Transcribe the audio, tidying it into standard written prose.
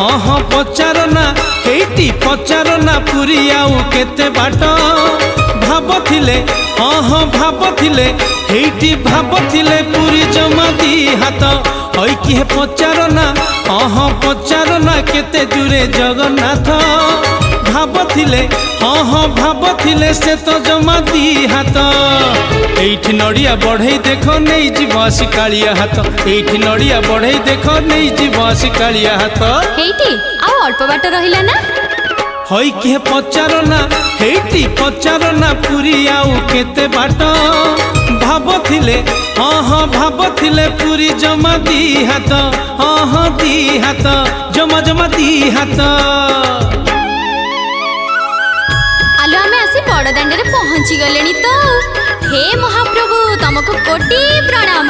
हाँ हाँ पचार ना हेटी पचार ना पुरी आउ केते बाट भाबथिले हाँ हाँ भाबथिले हेटी भाबथिले पुरी जमा दी हाथ हई किए पचार ना हाँ हाँ पचार ना केते दूरे जगन्नाथ भाबथिले हाँ हाँ भाबथिले से तो जमा दी हाथ एठी नड़िया बढ़ई देख नहीं जीव कालिया हाथ एठी नड़िया बढ़ई देख नहीं जीव कालिया हाथ हेटी आउ अल्प बाट रहिला ना हई किए पचार ना हेटी पचार ना पुरी आउ केते बाट भाबथिले हाँ हाँ भाबथिले पुरी जमा दी हाथ हाँ हाँ दी हाथ जमा जमा दी हाथ आलो आमे आसी बड़दाण्ड रे पहुँची गलेनी तो हे महाप्रभु तुमको कोटि प्रणाम।